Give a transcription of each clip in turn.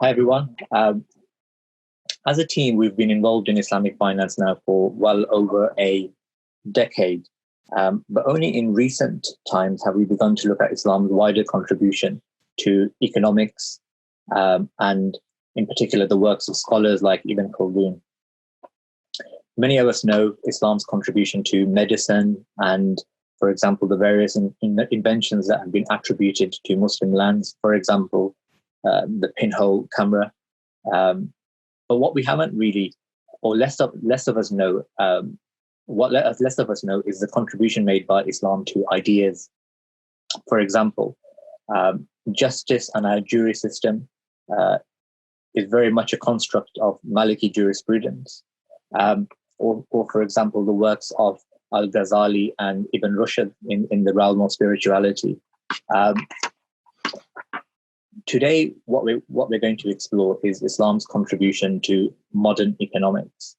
Hi, everyone. As a team, we've been involved in Islamic finance now for well over a decade. But only in recent times have we begun to look at Islam's wider contribution to economics, and in particular, the works of scholars like Ibn Khaldun. Many of us know Islam's contribution to medicine and, for example, the various inventions that have been attributed to Muslim lands, for example, the pinhole camera. But what we haven't really, or less of us know, less of us know is the contribution made by Islam to ideas. For example, justice and our jury system is very much a construct of Maliki jurisprudence. Or for example, the works of Al-Ghazali and Ibn Rushd in the realm of spirituality. Today, what we're going to explore is Islam's contribution to modern economics.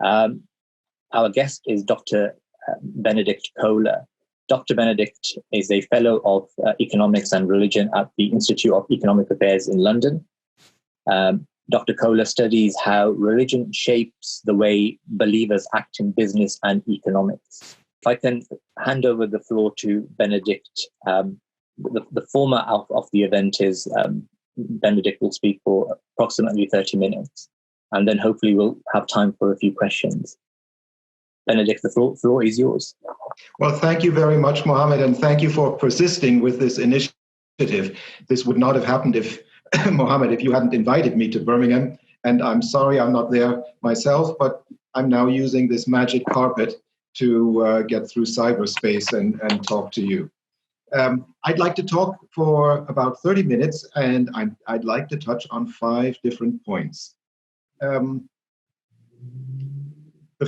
Our guest is Dr. Benedikt Koehler. Dr. Benedikt is a fellow of economics and religion at the Institute of Economic Affairs in London. Dr. Koehler studies how religion shapes the way believers act in business and economics. If I can hand over the floor to Benedikt. The format of the event is Benedikt will speak for approximately 30 minutes, and then hopefully we'll have time for a few questions. Benedikt, the floor is yours. Well, thank you very much, Mohammed, and thank you for persisting with this initiative. This would not have happened if, Mohammed, if you hadn't invited me to Birmingham, and I'm sorry I'm not there myself, but I'm now using this magic carpet to get through cyberspace and talk to you. I'd like to talk for about 30 minutes, and I'd like to touch on 5 different points. The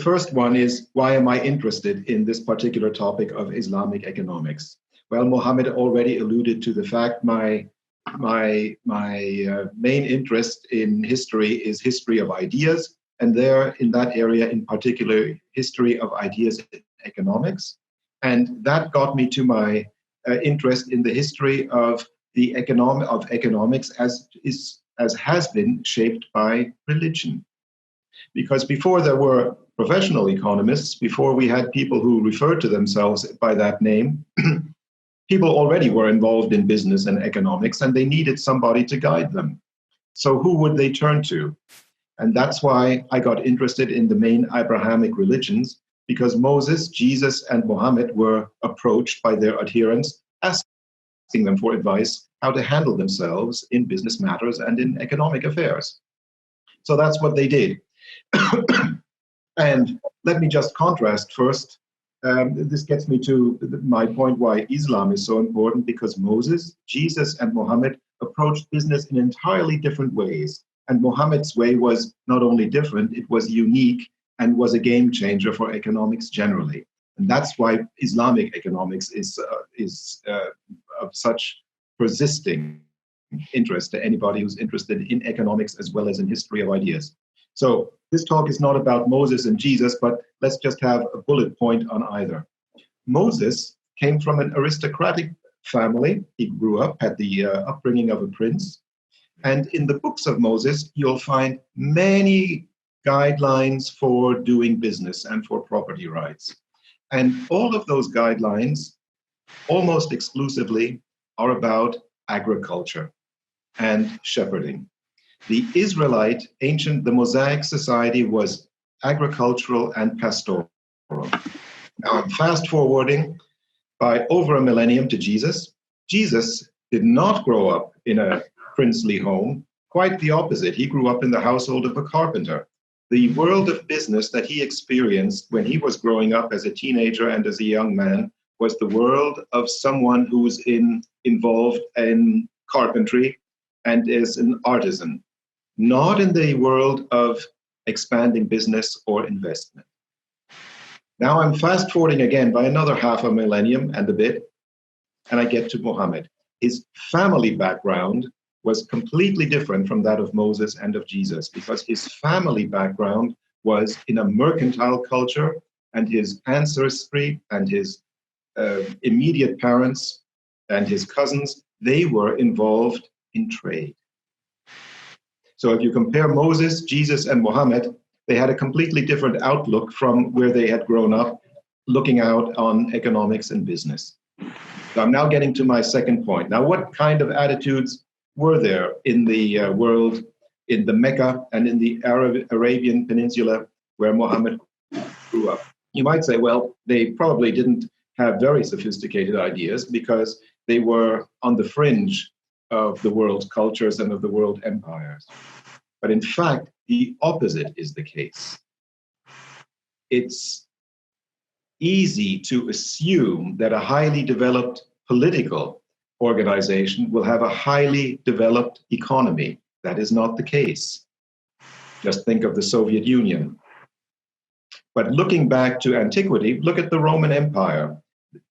first one is, why am I interested in this particular topic of Islamic economics? Well, Mohammed already alluded to the fact my main interest in history is history of ideas, and there in that area in particular, history of ideas in economics. And that got me to my interest in the history of economics as has been shaped by religion. Because before there were professional economists, before we had people who referred to themselves by that name, people already were involved in business and economics, and they needed somebody to guide them. So who would they turn to? And that's why I got interested in the main Abrahamic religions, because Moses, Jesus, and Muhammad were approached by their adherents, asking them for advice how to handle themselves in business matters and in economic affairs. So that's what they did. And let me just contrast first. This gets me to my point why Islam is so important, because Moses, Jesus, and Muhammad approached business in entirely different ways. And Muhammad's way was not only different, it was unique and was a game changer for economics generally. And that's why Islamic economics is of such persisting interest to anybody who's interested in economics as well as in history of ideas. So this talk is not about Moses and Jesus, but let's just have a bullet point on either. Moses came from an aristocratic family. He grew up, had the upbringing of a prince. And in the books of Moses, you'll find many guidelines for doing business and for property rights. And all of those guidelines, almost exclusively, are about agriculture and shepherding. The the Mosaic society was agricultural and pastoral. Now I'm fast forwarding by over a millennium to Jesus. Jesus did not grow up in a princely home, quite the opposite. He grew up in the household of a carpenter. The world of business that he experienced when he was growing up as a teenager and as a young man was the world of someone who was involved in carpentry and is an artisan, not in the world of expanding business or investment. Now I'm fast forwarding again by another half a millennium and a bit, and I get to Muhammad. His family background was completely different from that of Moses and of Jesus, because his family background was in a mercantile culture, and his ancestry and his immediate parents and his cousins, they were involved in trade. So if you compare Moses, Jesus, and Muhammad, they had a completely different outlook from where they had grown up, looking out on economics and business. So I'm now getting to my second point. Now, what kind of attitudes were there in the world, in the Mecca and in the Arabian Peninsula where Muhammad grew up? You might say, well, they probably didn't have very sophisticated ideas because they were on the fringe of the world cultures and of the world empires. But in fact, the opposite is the case. It's easy to assume that a highly developed political organization will have a highly developed economy. That is not the case. Just think of the Soviet Union. But looking back to antiquity, look at the Roman Empire.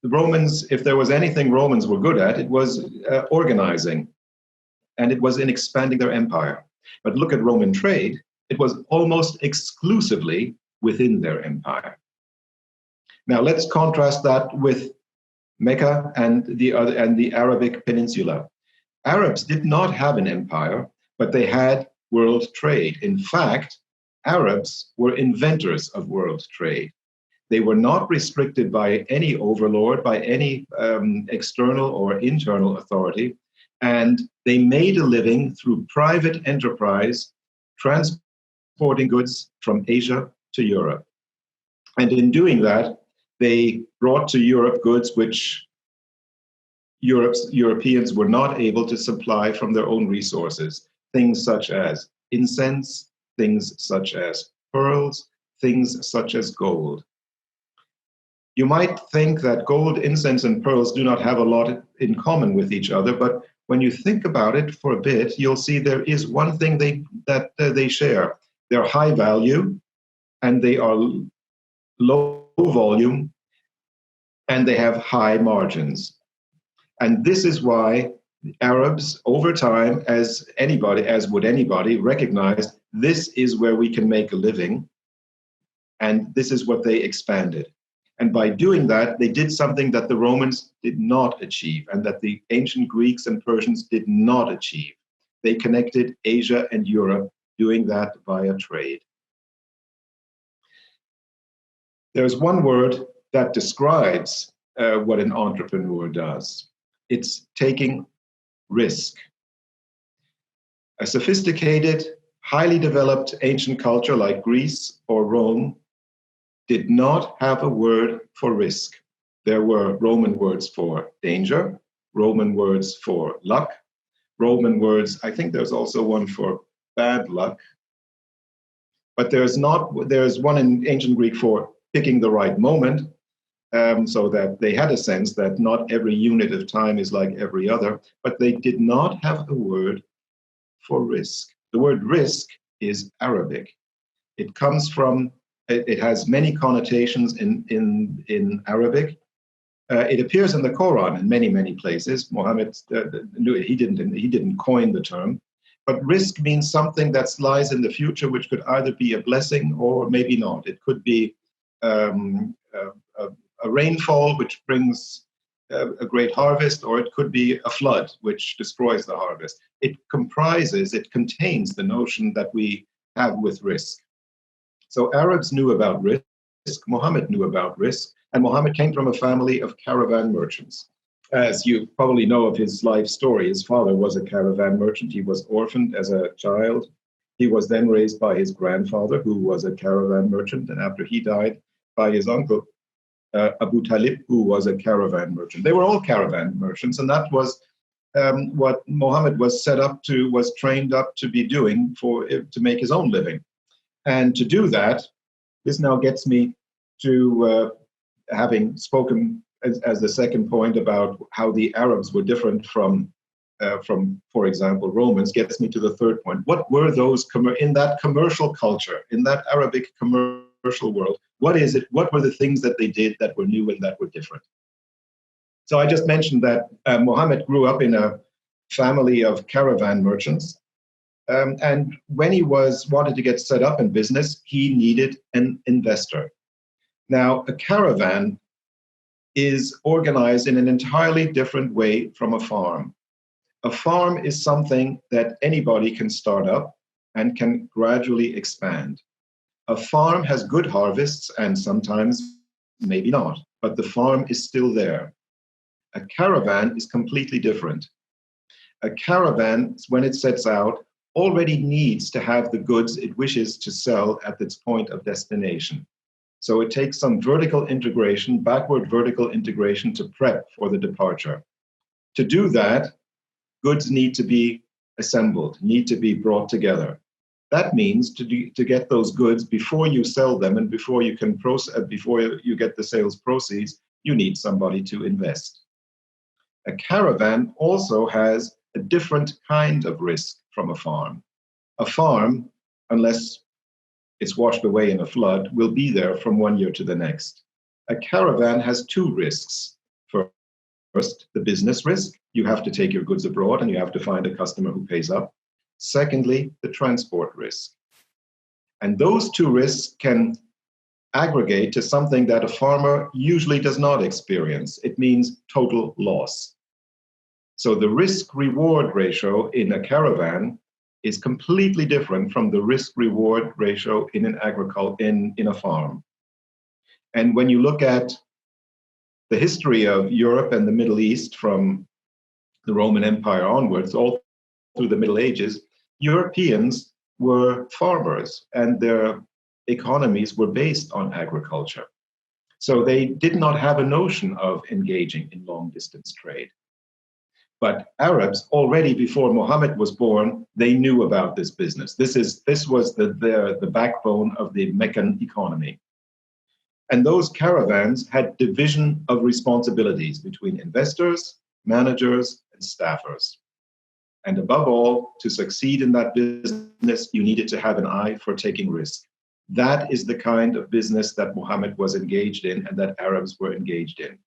The Romans, if there was anything Romans were good at, it was organizing, and it was in expanding their empire. But look at Roman trade, it was almost exclusively within their empire. Now let's contrast that with Mecca and the Arabic Peninsula. Arabs did not have an empire, but they had world trade. In fact, Arabs were inventors of world trade. They were not restricted by any overlord, by any external or internal authority, and they made a living through private enterprise, transporting goods from Asia to Europe. And in doing that, they brought to Europe goods which Europeans were not able to supply from their own resources. Things such as incense, things such as pearls, things such as gold. You might think that gold, incense, and pearls do not have a lot in common with each other, but when you think about it for a bit, you'll see there is one thing that they share. They're high value, and they are low volume, and they have high margins. And this is why Arabs, over time, as would anybody, recognized this is where we can make a living, and this is what they expanded. And by doing that, they did something that the Romans did not achieve and that the ancient Greeks and Persians did not achieve. They connected Asia and Europe, doing that via trade. There's one word that describes what an entrepreneur does. It's taking risk. A sophisticated, highly developed ancient culture like Greece or Rome did not have a word for risk. There were Roman words for danger, Roman words for luck, Roman words, I think there's also one for bad luck, but there's one in ancient Greek for picking the right moment, so that they had a sense that not every unit of time is like every other, but they did not have a word for risk. The word risk is Arabic. It comes from it has many connotations in Arabic. It appears in the Quran in many places. Muhammad he didn't coin the term, but risk means something that lies in the future, which could either be a blessing or maybe not. It could be a rainfall which brings a great harvest, or it could be a flood which destroys the harvest. It contains the notion that we have with risk. So Arabs knew about risk, Muhammad knew about risk, and Muhammad came from a family of caravan merchants. As you probably know of his life story, his father was a caravan merchant. He was orphaned as a child. He was then raised by his grandfather, who was a caravan merchant, and after he died, by his uncle, Abu Talib, who was a caravan merchant. They were all caravan merchants, and that was what Muhammad was trained up to be doing to make his own living. And to do that, this now gets me to having spoken as the second point about how the Arabs were different from, for example, Romans, gets me to the third point. What were those in that commercial culture, in that Arabic commercial world? What is it? What were the things that they did that were new and that were different? So I just mentioned that Muhammad grew up in a family of caravan merchants. And when he wanted to get set up in business, he needed an investor. Now, a caravan is organized in an entirely different way from a farm. A farm is something that anybody can start up. and can gradually expand. A farm has good harvests and sometimes maybe not, but the farm is still there. A caravan is completely different. A caravan, when it sets out, already needs to have the goods it wishes to sell at its point of destination. So it takes some vertical integration, backward vertical integration to prep for the departure. To do that, goods need to be assembled, need to be brought together. That means to get those goods before you sell them and before you can before you get the sales proceeds, you need somebody to invest. A caravan also has a different kind of risk from a farm. A farm, unless it's washed away in a flood, will be there from one year to the next. A caravan has two risks. First, the business risk. You have to take your goods abroad and you have to find a customer who pays up. Secondly, the transport risk. And those two risks can aggregate to something that a farmer usually does not experience. It means total loss. So the risk-reward ratio in a caravan is completely different from the risk-reward ratio in a farm. And when you look at the history of Europe and the Middle East from the Roman Empire onwards, all through the Middle Ages, Europeans were farmers and their economies were based on agriculture. So they did not have a notion of engaging in long-distance trade. But Arabs, already before Muhammad was born, they knew about this business. This was the backbone of the Meccan economy. And those caravans had division of responsibilities between investors, managers, and staffers. And above all, to succeed in that business, you needed to have an eye for taking risk. That is the kind of business that Muhammad was engaged in and that Arabs were engaged in.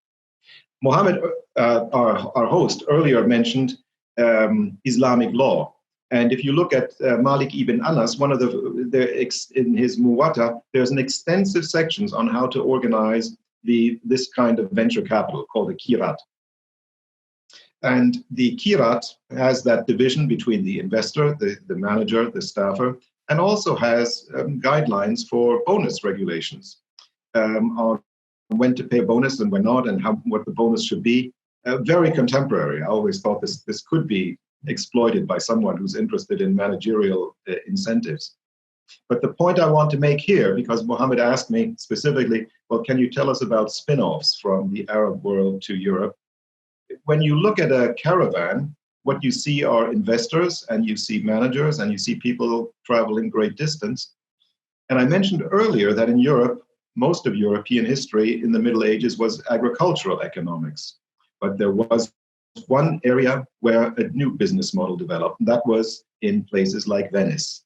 Muhammad, our host, earlier mentioned Islamic law. And if you look at Malik ibn Anas, in his Muwatta, there's an extensive sections on how to organize this kind of venture capital called a kirat. And the kirat has that division between the investor, the manager, the staffer, and also has guidelines for bonus regulations on when to pay a bonus and when not, and what the bonus should be. Very contemporary. I always thought this could be exploited by someone who's interested in managerial incentives. But the point I want to make here, because Muhammad asked me specifically, well, can you tell us about spin-offs from the Arab world to Europe? When you look at a caravan, what you see are investors and you see managers and you see people traveling great distance. And I mentioned earlier that in Europe, most of European history in the Middle Ages was agricultural economics. But there was one area where a new business model developed, and that was in places like Venice.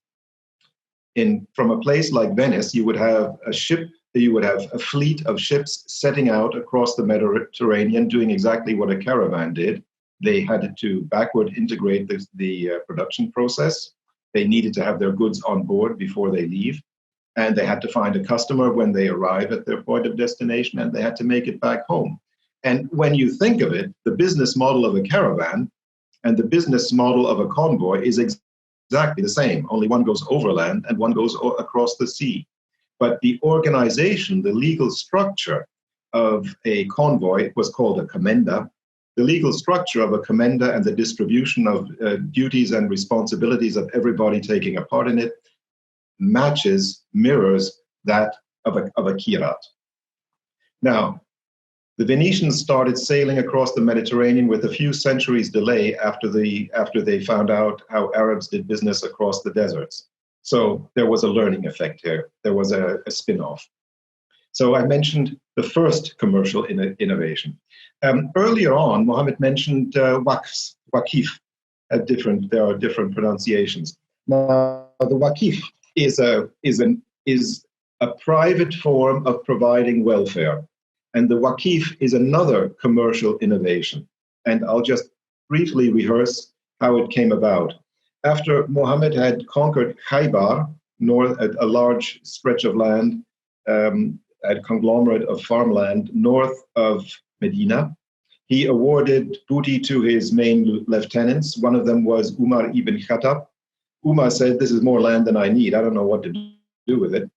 From a place like Venice, you would have a fleet of ships setting out across the Mediterranean, doing exactly what a caravan did. They had to backward integrate the production process. They needed to have their goods on board before they leave. And they had to find a customer when they arrive at their point of destination, and they had to make it back home. And when you think of it, the business model of a caravan and the business model of a convoy is exactly the same. Only one goes overland and one goes across the sea. But the organization, the legal structure of a convoy was called a commenda. The legal structure of a commenda and the distribution of duties and responsibilities of everybody taking a part in it mirrors that of a kirat. Now, the Venetians started sailing across the Mediterranean with a few centuries delay after they found out how Arabs did business across the deserts. So there was a learning effect here. There was a spin-off. So I mentioned the first commercial innovation. Earlier on, Mohammed mentioned waqif. There are different pronunciations. Now, the waqif is a private form of providing welfare. And the waqif is another commercial innovation. And I'll just briefly rehearse how it came about. After Muhammad had conquered Khaybar, a large stretch of land, a conglomerate of farmland north of Medina, he awarded booty to his main lieutenants. One of them was Umar ibn Khattab, Umar said, "This is more land than I need. I don't know what to do with it.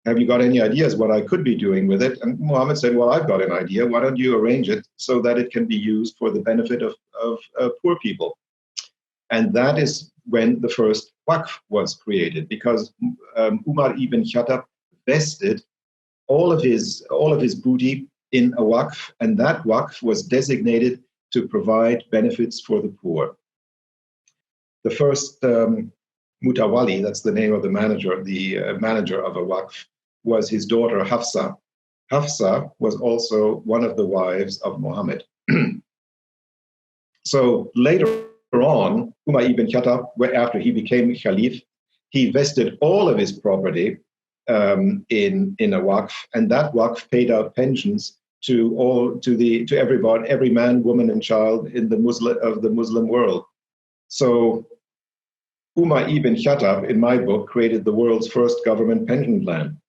Have you got any ideas what I could be doing with it?" And Muhammad said, "Well, I've got an idea. Why don't you arrange it so that it can be used for the benefit of poor people?" And that is when the first Waqf was created, because Umar ibn Khattab vested all of his booty in a Waqf, and that Waqf was designated to provide benefits for the poor. The first Mutawali, that's the name of the manager of a Waqf, was his daughter Hafsa. Hafsa was also one of the wives of Muhammad. So later on, Umar ibn Khattab, after he became Khalif, he vested all of his property in a Waqf, and that Waqf paid out pensions to everybody, every man, woman, and child in the Muslim world. So Umar ibn Khattab, in my book, created the world's first government pension plan.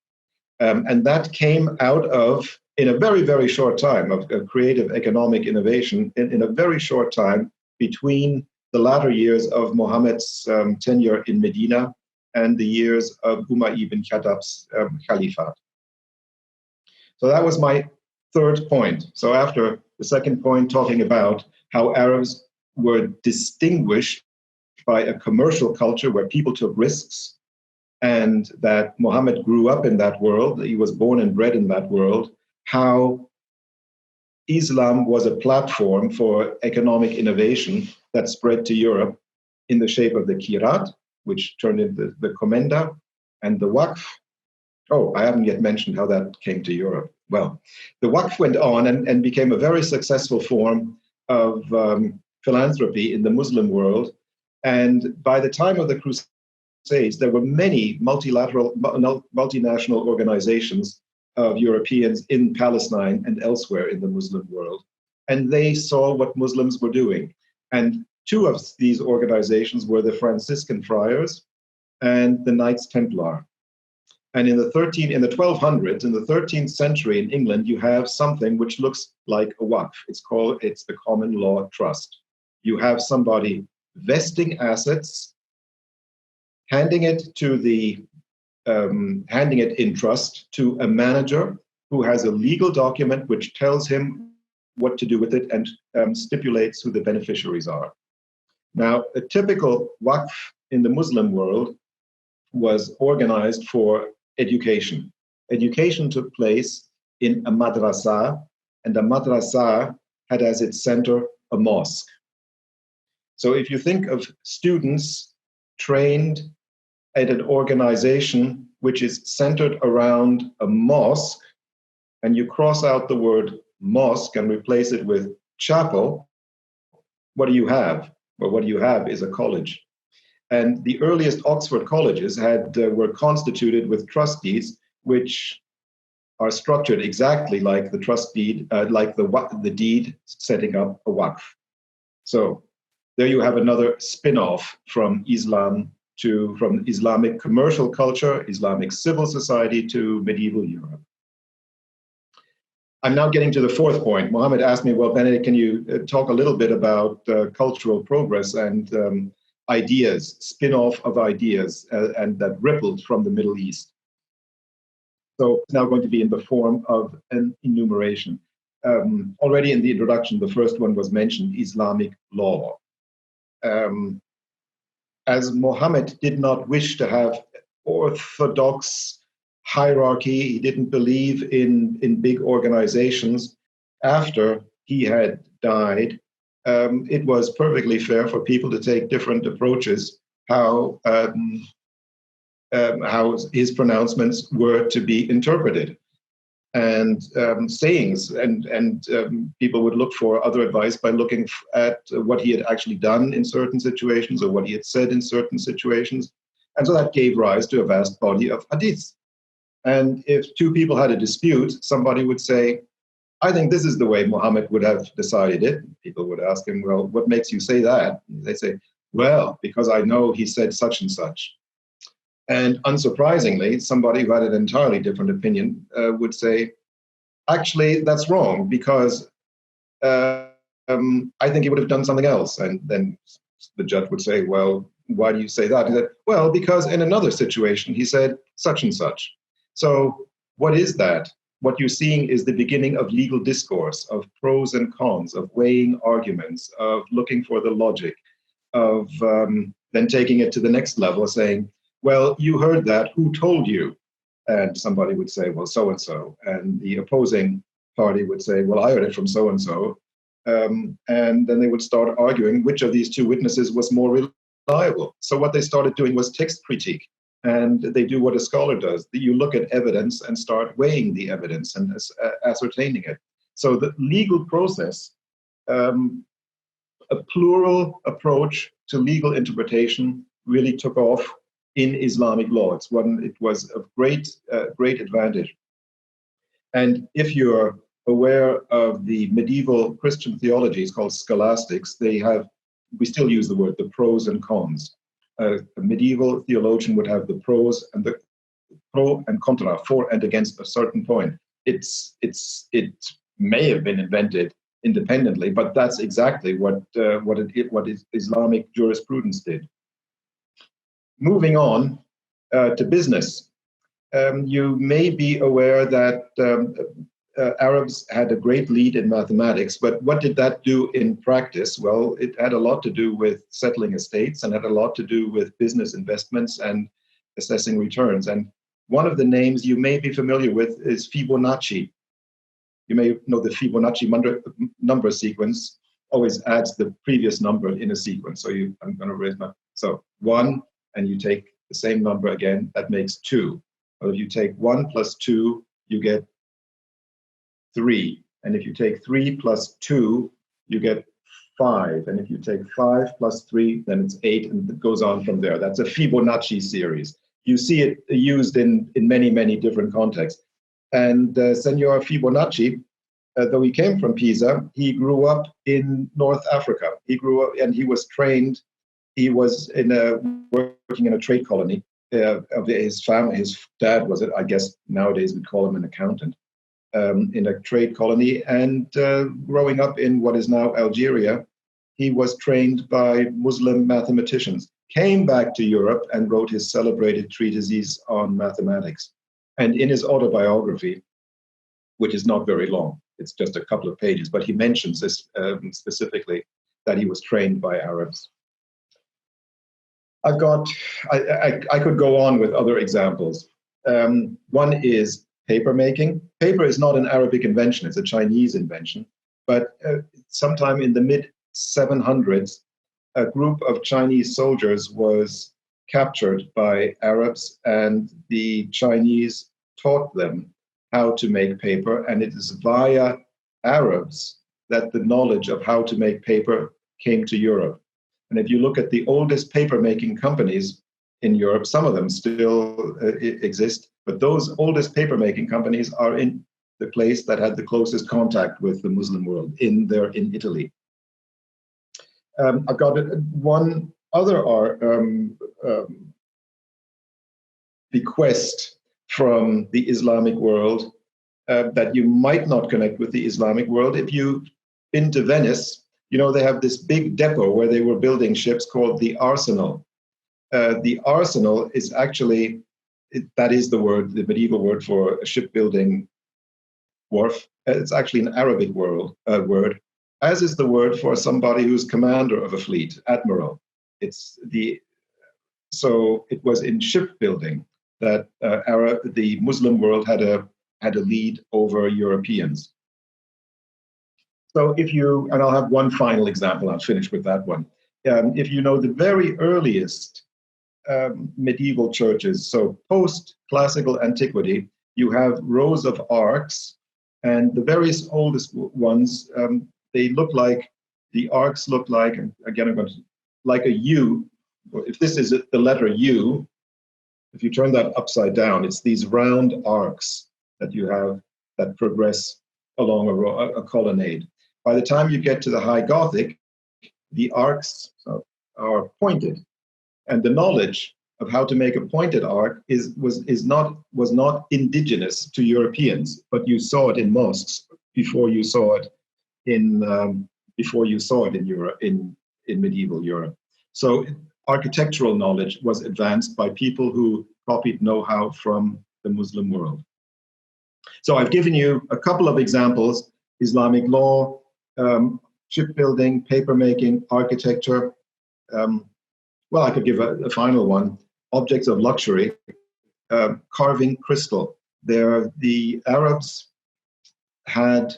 And that came out of, in a very, very short time, of creative economic innovation, in a very short time between the latter years of Muhammad's tenure in Medina and the years of Umar ibn Khattab's caliphate. So that was my third point. So after the second point, talking about how Arabs were distinguished by a commercial culture where people took risks, and that Muhammad grew up in that world, he was born and bred in that world, how Islam was a platform for economic innovation that spread to Europe in the shape of the Qirat, which turned into the Komenda, and the Waqf. Oh, I haven't yet mentioned how that came to Europe. Well, the Waqf went on and became a very successful form of philanthropy in the Muslim world. And by the time of the Crusades, there were many multinational organizations of Europeans in Palestine and elsewhere in the Muslim world. And they saw what Muslims were doing. And two of these organizations were the Franciscan Friars and the Knights Templar. And in the 1200s, in the 13th century in England, you have something which looks like a Waqf. It's the common law trust. You have somebody vesting assets, handing it in trust to a manager who has a legal document which tells him what to do with it and stipulates who the beneficiaries are. Now, a typical Waqf in the Muslim world was organized for education. Education took place in a madrasa, and a madrasa had as its center a mosque. So if you think of students trained at an organization which is centered around a mosque, and you cross out the word mosque and replace it with chapel, what do you have? Well, what you have is a college. And the earliest Oxford colleges were constituted with trust deeds, which are structured exactly like the trust deed, like the deed setting up a Waqf. So there you have another spin-off from Islam from Islamic commercial culture, Islamic civil society to medieval Europe. I'm now getting to the fourth point. Mohammed asked me, well, Benedikt, can you talk a little bit about cultural progress and ideas, spin-off of ideas, and that rippled from the Middle East? So it's now going to be in the form of an enumeration. Already in the introduction, the first one was mentioned, Islamic law. As Muhammad did not wish to have orthodox hierarchy, he didn't believe in big organizations. After he had died, it was perfectly fair for people to take different approaches how his pronouncements were to be interpreted. And sayings, and people would look for other advice by looking at what he had actually done in certain situations or what he had said in certain situations. And so that gave rise to a vast body of hadiths. And if two people had a dispute, somebody would say, I think this is the way Muhammad would have decided it. People would ask him, well, what makes you say that? They say, well, because I know he said such and such. And unsurprisingly, somebody who had an entirely different opinion would say, actually, that's wrong, because I think he would have done something else. And then the judge would say, well, why do you say that? He said, well, because in another situation, he said such and such. So what is that? What you're seeing is the beginning of legal discourse, of pros and cons, of weighing arguments, of looking for the logic, of then taking it to the next level, saying, well, you heard that, who told you? And somebody would say, well, so-and-so. And the opposing party would say, well, I heard it from so-and-so. And then they would start arguing which of these two witnesses was more reliable. So what they started doing was text critique. And they do what a scholar does. You look at evidence and start weighing the evidence and ascertaining it. So the legal process, a plural approach to legal interpretation really took off in Islamic law. It was of great advantage. And if you're aware of the medieval Christian theologies called scholastics, we still use the word, the pros and cons. A medieval theologian would have the pros and the pro and contra, for and against a certain point. It may have been invented independently, but that's exactly what Islamic jurisprudence did. Moving on to business, you may be aware that Arabs had a great lead in mathematics, but what did that do in practice? Well, it had a lot to do with settling estates and had a lot to do with business investments and assessing returns. And one of the names you may be familiar with is Fibonacci. You may know the Fibonacci number sequence always adds the previous number in a sequence. So I'm going to raise my, so 1, and you take the same number again, that makes 2. Well, if you take 1 plus 2, you get 3. And if you take 3 plus 2, you get 5. And if you take 5 plus 3, then it's 8, and it goes on from there. That's a Fibonacci series. You see it used in many, many different contexts. And Senor Fibonacci, though he came from Pisa, he grew up in North Africa. He grew up and he was trained. He was working in a trade colony of his family. His dad was, I guess nowadays we'd call him an accountant, in a trade colony. And growing up in what is now Algeria, he was trained by Muslim mathematicians, came back to Europe and wrote his celebrated treatises on mathematics. And in his autobiography, which is not very long, it's just a couple of pages, but he mentions this specifically, that he was trained by Arabs. I could go on with other examples. One is paper making. Paper is not an Arabic invention, it's a Chinese invention. But sometime in the mid-700s, a group of Chinese soldiers was captured by Arabs, and the Chinese taught them how to make paper, and it is via Arabs that the knowledge of how to make paper came to Europe. And if you look at the oldest paper-making companies in Europe, some of them still exist, but those oldest paper-making companies are in the place that had the closest contact with the Muslim world, in Italy. I've got one other bequest from the Islamic world that you might not connect with the Islamic world. If you've been to Venice, you know they have this big depot where they were building ships called the Arsenal. The Arsenal is actually, that is the medieval word for a shipbuilding wharf. It's actually an Arabic word, as is the word for somebody who's commander of a fleet, admiral. So it was in shipbuilding that the Muslim world had a lead over Europeans. So and I'll have one final example, I'll finish with that one. If you know the very earliest medieval churches, so post-classical antiquity, you have rows of arcs, and the various oldest ones, the arcs look like, and again, I'm going to, like a U. If this is the letter U, if you turn that upside down, it's these round arcs that you have that progress along a colonnade. By the time you get to the High Gothic, the arcs are pointed, and the knowledge of how to make a pointed arc was not indigenous to Europeans, but you saw it in mosques before you saw it in Europe, in medieval Europe. So architectural knowledge was advanced by people who copied know-how from the Muslim world. So I've given you a couple of examples: Islamic law, shipbuilding, papermaking, architecture. Well, I could give a final one: objects of luxury, carving crystal. The Arabs had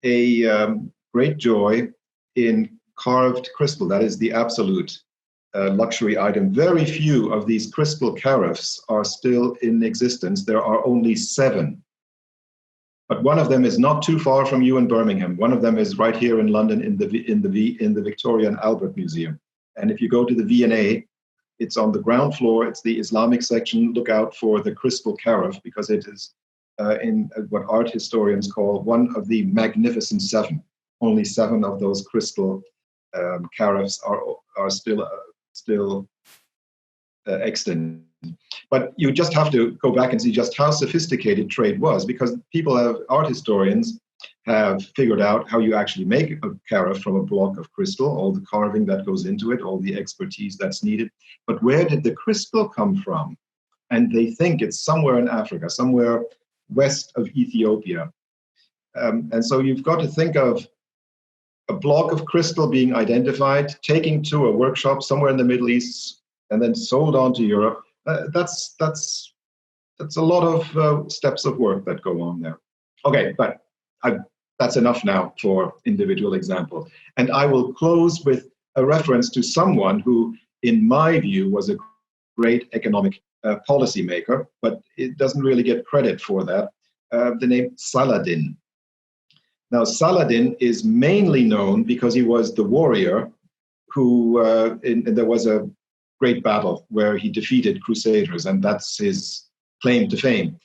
a great joy in carved crystal. That is the absolute luxury item. Very few of these crystal carafes are still in existence. There are only 7. But one of them is not too far from you in Birmingham. One of them is right here in London in the Victoria and Albert Museum. And if you go to the V&A, it's on the ground floor. It's the Islamic section. Look out for the crystal carafe, because it is in what art historians call one of the magnificent 7. Only 7 of those crystal carafes are still extant. But you just have to go back and see just how sophisticated trade was, because art historians have figured out how you actually make a carafe from a block of crystal, all the carving that goes into it, all the expertise that's needed. But where did the crystal come from? And they think it's somewhere in Africa, somewhere west of Ethiopia. And so you've got to think of a block of crystal being identified, taking to a workshop somewhere in the Middle East, and then sold on to Europe. That's a lot of steps of work that go on there. Okay, but that's enough now for individual example. And I will close with a reference to someone who, in my view, was a great economic policy maker, but it doesn't really get credit for that. The name Saladin. Now, Saladin is mainly known because he was the warrior who, there was a great battle where he defeated crusaders, and that's his claim to fame.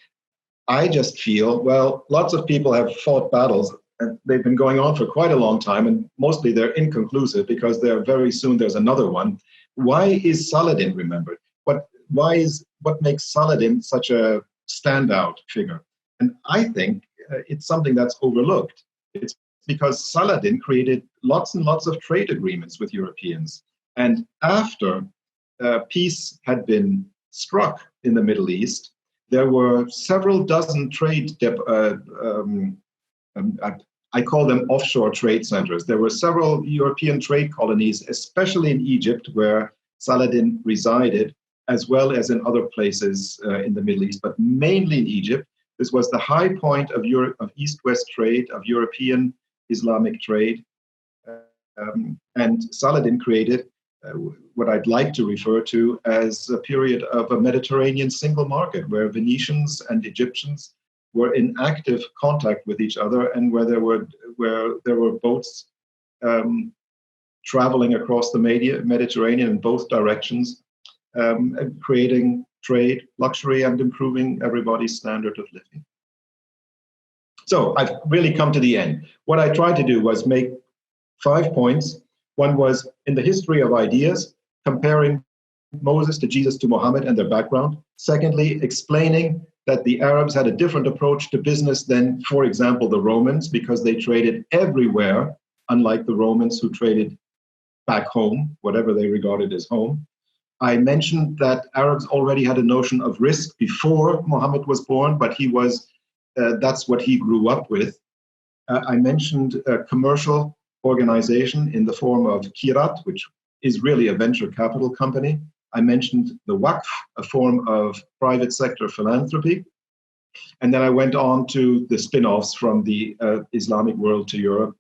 I just feel, well, lots of people have fought battles, and they've been going on for quite a long time, and mostly they're inconclusive because very soon there's another one. Why is Saladin remembered? What makes Saladin such a standout figure? And I think it's something that's overlooked. It's because Saladin created lots and lots of trade agreements with Europeans. And after peace had been struck in the Middle East, there were several dozen I call them offshore trade centers. There were several European trade colonies, especially in Egypt, where Saladin resided, as well as in other places in the Middle East, but mainly in Egypt. This was the high point of East-West trade, of European Islamic trade. And Saladin created what I'd like to refer to as a period of a Mediterranean single market, where Venetians and Egyptians were in active contact with each other, and where there were boats traveling across the Mediterranean in both directions, creating trade, luxury, and improving everybody's standard of living. So I've really come to the end. What I tried to do was make 5 points. One was in the history of ideas, comparing Moses to Jesus to Muhammad and their background. Secondly, explaining that the Arabs had a different approach to business than, for example, the Romans, because they traded everywhere, unlike the Romans who traded back home, whatever they regarded as home. I mentioned that Arabs already had a notion of risk before Muhammad was born, but that's what he grew up with. I mentioned a commercial organization in the form of Kirat, which is really a venture capital company. I mentioned the Waqf, a form of private sector philanthropy. And then I went on to the spin-offs from the Islamic world to Europe: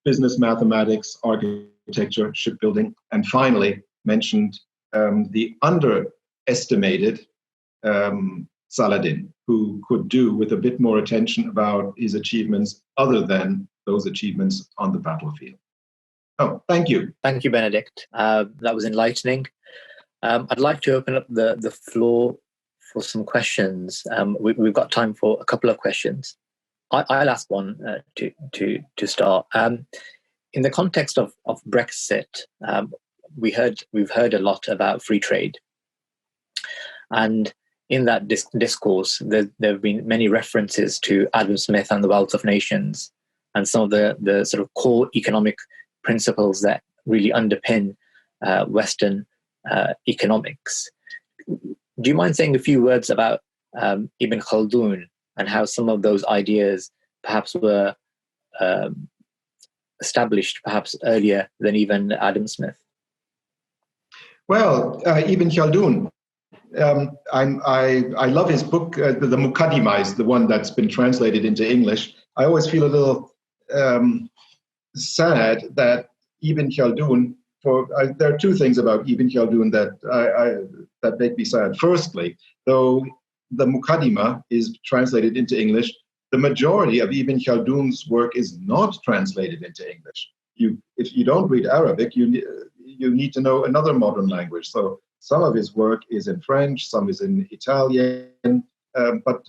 business mathematics, architecture, shipbuilding, and finally mentioned the underestimated Saladin, who could do with a bit more attention about his achievements other than those achievements on the battlefield. Oh, thank you. Thank you, Benedikt. That was enlightening. I'd like to open up the floor for some questions. We've got time for a couple of questions. I'll ask one to start. In the context of Brexit, we've heard a lot about free trade, and in that discourse, there have been many references to Adam Smith and the Wealth of Nations, and some of the sort of core economic principles that really underpin Western economics. Do you mind saying a few words about Ibn Khaldun and how some of those ideas perhaps were established perhaps earlier than even Adam Smith? Well, Ibn Khaldun, I love his book, the Muqaddimah is the one that's been translated into English. I always feel a little sad that Ibn Khaldun, there are two things about Ibn Khaldun that make me sad. Firstly, though the Muqaddimah is translated into English, the majority of Ibn Khaldun's work is not translated into English. If you don't read Arabic, you need to know another modern language. So some of his work is in French, some is in Italian, but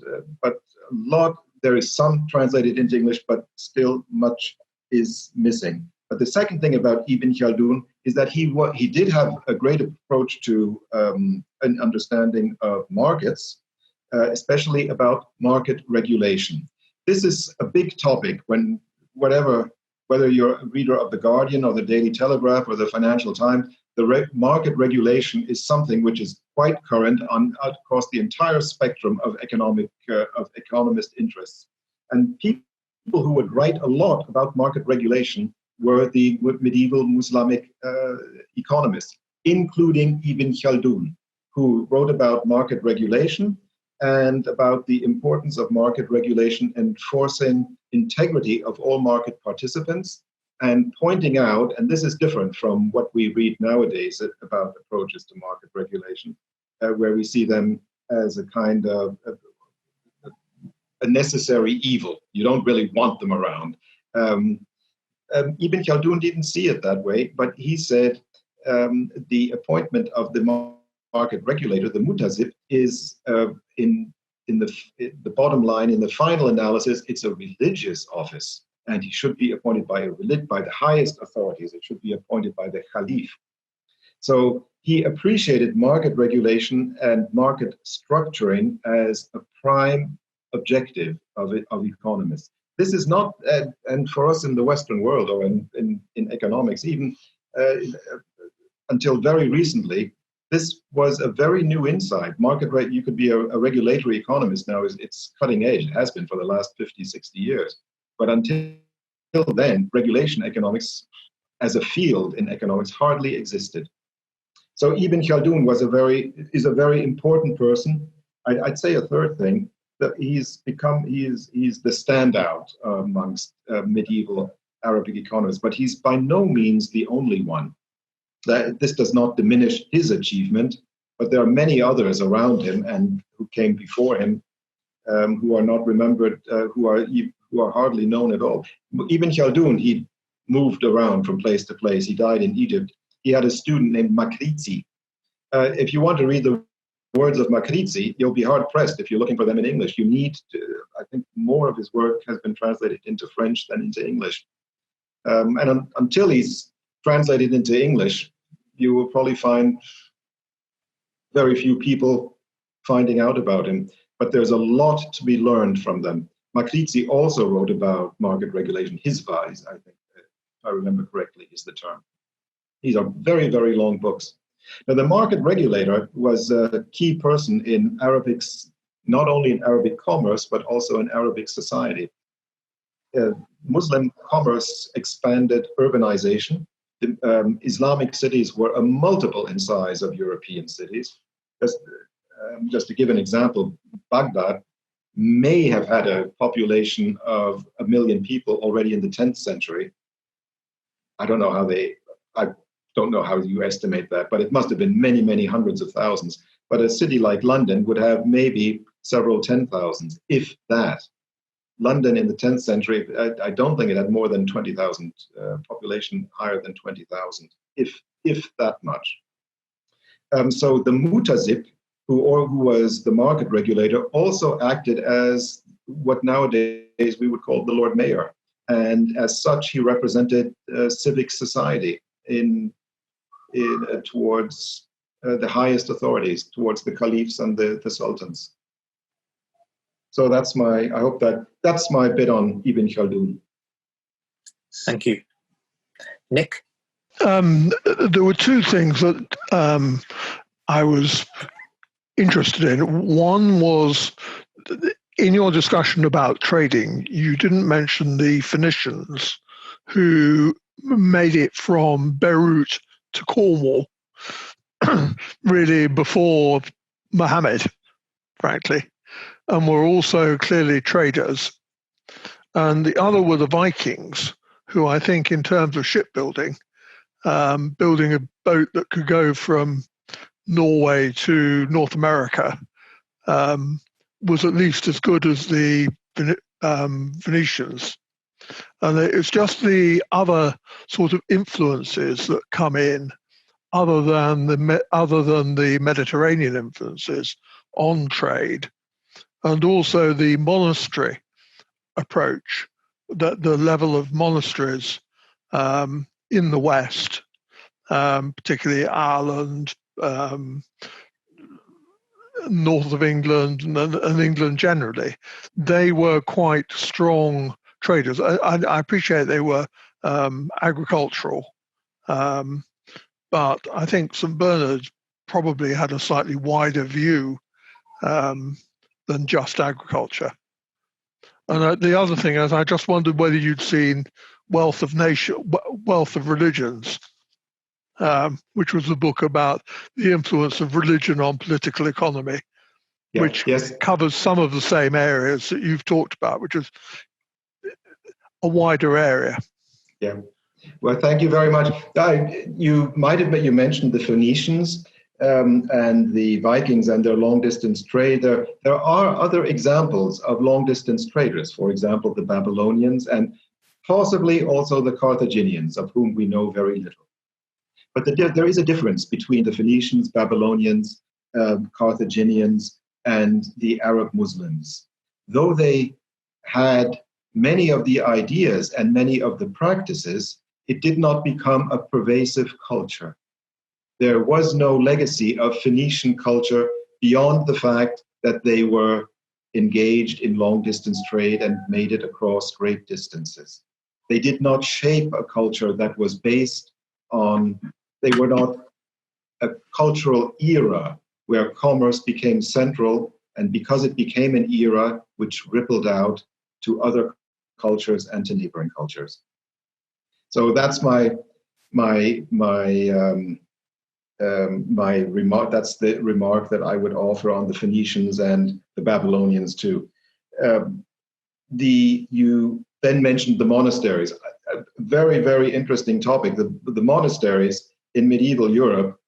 there is some translated into English, but still much is missing. But the second thing about Ibn Khaldun is that he did have a great approach to an understanding of markets, especially about market regulation. This is a big topic whether you're a reader of The Guardian or the Daily Telegraph or the Financial Times, market regulation is something which is quite current across the entire spectrum of economist interests. And people who would write a lot about market regulation were the medieval Islamic economists, including Ibn Khaldun, who wrote about market regulation and about the importance of market regulation enforcing integrity of all market participants and pointing out, and this is different from what we read nowadays about approaches to market regulation, where we see them as a kind of a necessary evil. You don't really want them around. Ibn Khaldun didn't see it that way, but he said the appointment of the market regulator, the mutazib, is in the bottom line, in the final analysis, it's a religious office, and he should be appointed by the highest authorities. It should be appointed by the Khalif. So he appreciated market regulation and market structuring as a prime objective of economists. This is not, and for us in the Western world or in economics, even until very recently, this was a very new insight. You could be a regulatory economist now. It's cutting edge. It has been for the last 50, 60 years. But until then, regulation economics as a field in economics hardly existed. So Ibn Khaldun is a very important person. I'd say a third thing, that he's the standout amongst medieval Arabic economists, but he's by no means the only one. This does not diminish his achievement, but there are many others around him and who came before him who are not remembered, who are hardly known at all. Ibn Khaldun, he moved around from place to place. He died in Egypt. He had a student named Makrizi. If you want to read the words of Makrizi, you'll be hard-pressed if you're looking for them in English. You need to, I think more of his work has been translated into French than into English. And until he's translated into English, you will probably find very few people finding out about him, but there's a lot to be learned from them. Makrizi also wrote about market regulation. Hizba, I think, if I remember correctly, is the term. These are very, very long books. Now, the market regulator was a key person in not only in Arabic commerce, but also in Arabic society. Muslim commerce expanded urbanization. Islamic cities were a multiple in size of European cities. Just to give an example, Baghdad may have had a population of 1 million people already in the 10th century. I don't know how you estimate that, but it must have been many, many hundreds of thousands. But a city like London would have maybe several 10,000, if that. London in the 10th century, I don't think it had more than 20,000 population, higher than 20,000, if that much. So the mutazib, who was the market regulator, also acted as what nowadays we would call the Lord Mayor. And as such, he represented civic society towards the highest authorities, towards the caliphs and the sultans. So that's my bit on Ibn Khaldun. Thank you. Nick? There were two things that I was interested in. One was, in your discussion about trading, you didn't mention the Phoenicians who made it from Beirut to Cornwall, really before Muhammad, frankly, and were also clearly traders. And the other were the Vikings, who I think in terms of shipbuilding, building a boat that could go from Norway to North America, was at least as good as the Venetians. And it's just the other sort of influences that come in, other than the Mediterranean influences on trade, and also the monastery approach, that the level of monasteries in the West, particularly Ireland, north of England, and England generally, they were quite strong traders. I appreciate they were agricultural, but I think St. Bernard probably had a slightly wider view than just agriculture. And the other thing is, I just wondered whether you'd seen Wealth of Religions, which was a book about the influence of religion on political economy, which covers some of the same areas that you've talked about, which is a wider area. Yeah. Well, thank you very much. You mentioned the Phoenicians and the Vikings and their long-distance trade. There are other examples of long-distance traders, for example, the Babylonians and possibly also the Carthaginians, of whom we know very little. But there is a difference between the Phoenicians, Babylonians, Carthaginians, and the Arab Muslims. Though they had many of the ideas and many of the practices, it did not become a pervasive culture. There was no legacy of Phoenician culture beyond the fact that they were engaged in long-distance trade and made it across great distances. They did not shape a culture that was based on, they were not a cultural era where commerce became central, and because it became an era which rippled out to other cultures and to neighboring cultures. So that's my remark. That's the remark that I would offer on the Phoenicians and the Babylonians too. You then mentioned the monasteries. A very, very interesting topic. The monasteries in medieval Europe,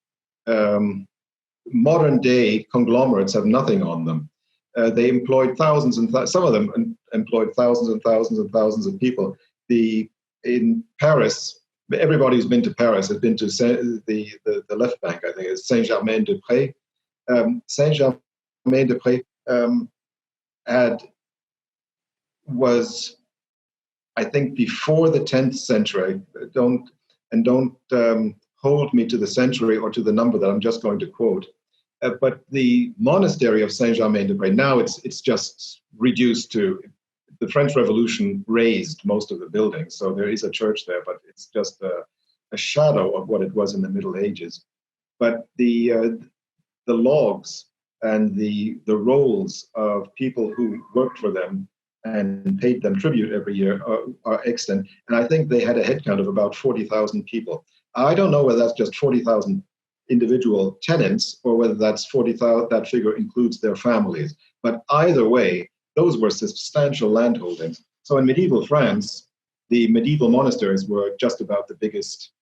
modern day conglomerates have nothing on them. They employed thousands and some of them employed thousands and thousands and thousands of people. In Paris, everybody who's been to Paris has been to the left bank, I think, is Saint-Germain-des-Prés. Saint-Germain-des-Prés was, I think, before the 10th century. Don't hold me to the century or to the number that I'm just going to quote. But the monastery of Saint-Germain-des-Prés, now it's just reduced to, the French Revolution razed most of the buildings, so there is a church there, but it's just a shadow of what it was in the Middle Ages. But the logs and the rolls of people who worked for them and paid them tribute every year are extant. And I think they had a headcount of about 40,000 people. I don't know whether that's just 40,000 individual tenants or whether that's 40,000, that figure includes their families. But either way, those were substantial landholdings. So in medieval France, the medieval monasteries were just about the biggest,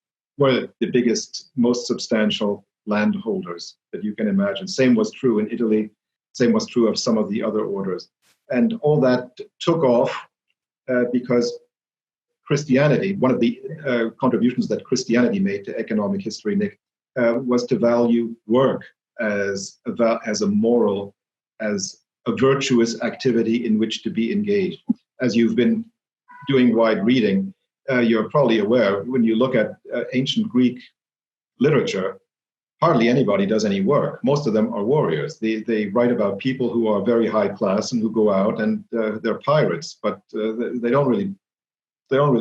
most substantial landholders that you can imagine. Same was true in Italy. Same was true of some of the other orders. And all that took off because Christianity, one of the contributions that Christianity made to economic history, Nick, was to value work as a moral, as a virtuous activity in which to be engaged. As you've been doing wide reading, you're probably aware, when you look at ancient Greek literature, hardly anybody does any work. Most of them are warriors. They write about people who are very high class and who go out and they're pirates, but they don't really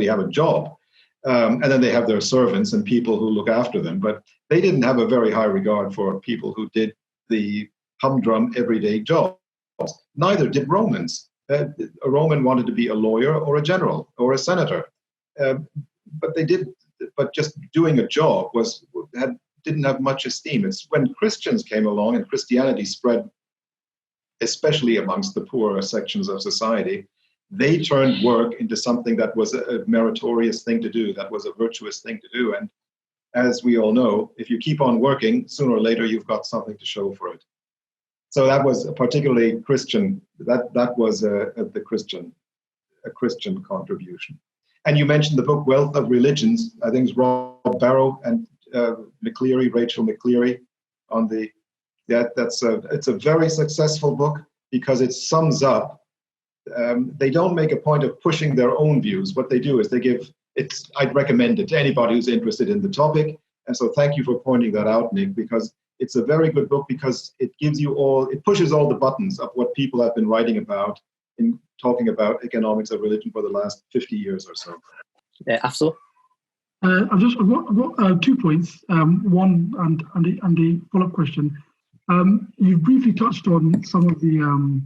have a job. And then they have their servants and people who look after them. But they didn't have a very high regard for people who did the humdrum everyday jobs. Neither did Romans. A Roman wanted to be a lawyer or a general or a senator. But they did. But just doing a job didn't have much esteem. It's when Christians came along and Christianity spread, especially amongst the poorer sections of society, they turned work into something that was a meritorious thing to do, that was a virtuous thing to do. And as we all know, if you keep on working, sooner or later you've got something to show for it. So that was a particularly Christian, that was a Christian contribution. And you mentioned the book Wealth of Religions. I think it's Rob Barrow and Rachel McCleary on the, it's a very successful book because it sums up. They don't make a point of pushing their own views. What they do is I'd recommend it to anybody who's interested in the topic. And so thank you for pointing that out, Nick, because it's a very good book because it pushes all the buttons of what people have been writing about in talking about economics of religion for the last 50 years or so. Yeah, Afzal? I've got 2 points. One and the follow-up question. You briefly touched on some of the,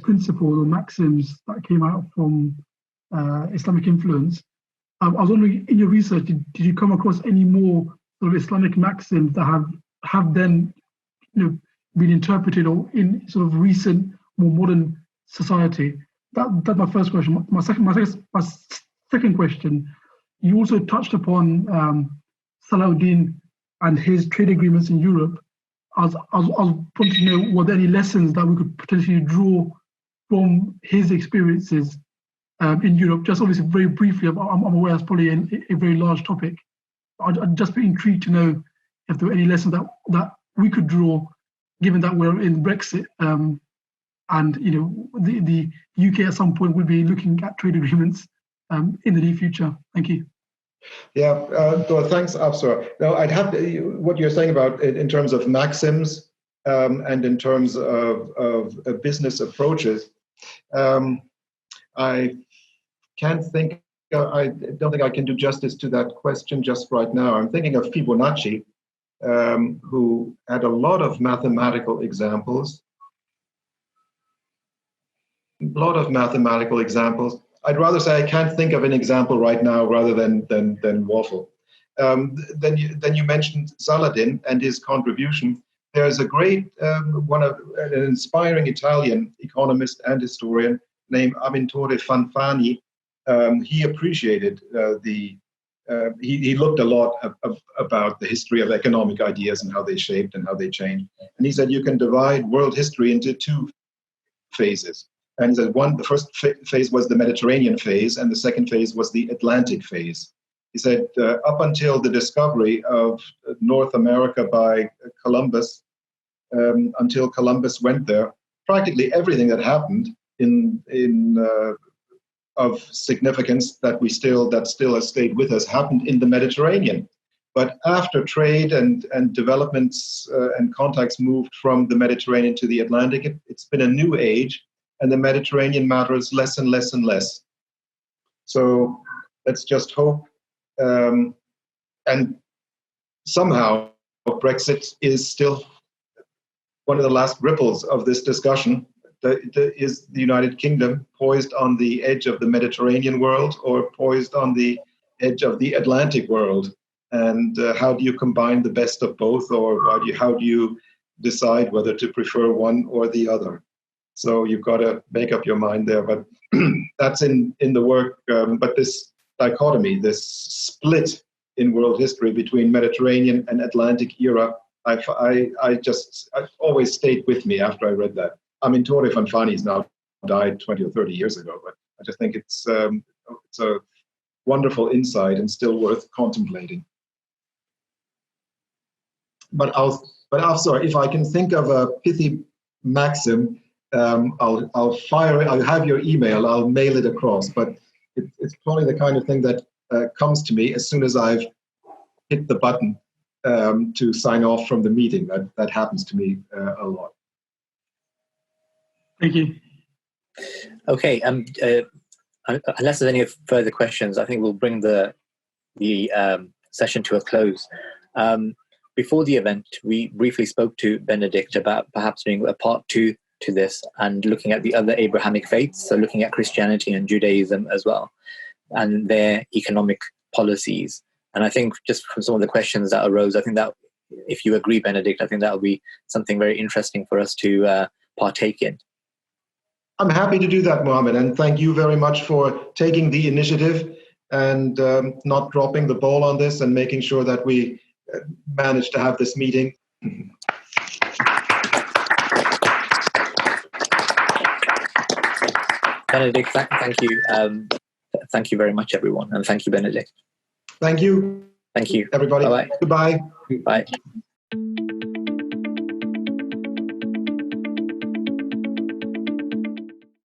principles or maxims that came out from Islamic influence. I was wondering, in your research, did you come across any more sort of Islamic maxims that have then, been interpreted or in sort of recent, more modern society? That's my first question. My second question. You also touched upon Saladin and his trade agreements in Europe. I was wanting to know, were there any lessons that we could potentially draw from his experiences in Europe? Just obviously very briefly, I'm aware it's probably a very large topic. I'd just be intrigued to know if there were any lessons that we could draw, given that we're in Brexit, and the UK at some point will be looking at trade agreements in the near future. Thank you. Yeah, thanks, Afzal. Now, I'd have what you're saying about in terms of maxims and in terms of business approaches. I can't think. I don't think I can do justice to that question just right now. I'm thinking of Fibonacci, who had a lot of mathematical examples. I'd rather say I can't think of an example right now rather than waffle. Then you mentioned Saladin and his contribution. There's a great an inspiring Italian economist and historian named Amintore Fanfani. He appreciated he looked a lot about the history of economic ideas and how they shaped and how they changed. And he said you can divide world history into 2 phases. And he said the first phase was the Mediterranean phase, and the second phase was the Atlantic phase. He said up until the discovery of North America by Columbus, until Columbus went there, practically everything that happened of significance that still has stayed with us happened in the Mediterranean. But after trade and developments and contacts moved from the Mediterranean to the Atlantic, it's been a new age. And the Mediterranean matters less and less and less. So let's just hope. And somehow Brexit is still one of the last ripples of this discussion. Is the United Kingdom poised on the edge of the Mediterranean world or poised on the edge of the Atlantic world? And how do you combine the best of both, or how do you decide whether to prefer one or the other? So you've got to make up your mind there, but that's in the work. But this dichotomy, this split in world history between Mediterranean and Atlantic era, I always stayed with me after I read that. Amintore Fanfani's now died 20 or 30 years ago, but I just think it's a wonderful insight and still worth contemplating. But sorry, if I can think of a pithy maxim, I'll fire it. I'll have your email. I'll mail it across. But it's probably the kind of thing that comes to me as soon as I've hit the button to sign off from the meeting. That happens to me a lot. Thank you. Okay. unless there's any further questions, I think we'll bring the session to a close. Before the event, we briefly spoke to Benedikt about perhaps doing a part 2 to this and looking at the other Abrahamic faiths, so looking at Christianity and Judaism as well, and their economic policies. And I think just from some of the questions that arose, I think that, if you agree, Benedikt, I think that will be something very interesting for us to partake in. I'm happy to do that, Mohammed, and thank you very much for taking the initiative and not dropping the ball on this and making sure that we managed to have this meeting. Benedikt, thank you. Thank you very much, everyone, and thank you, Benedikt. Thank you. Thank you. Everybody. Bye-bye. Goodbye. Bye.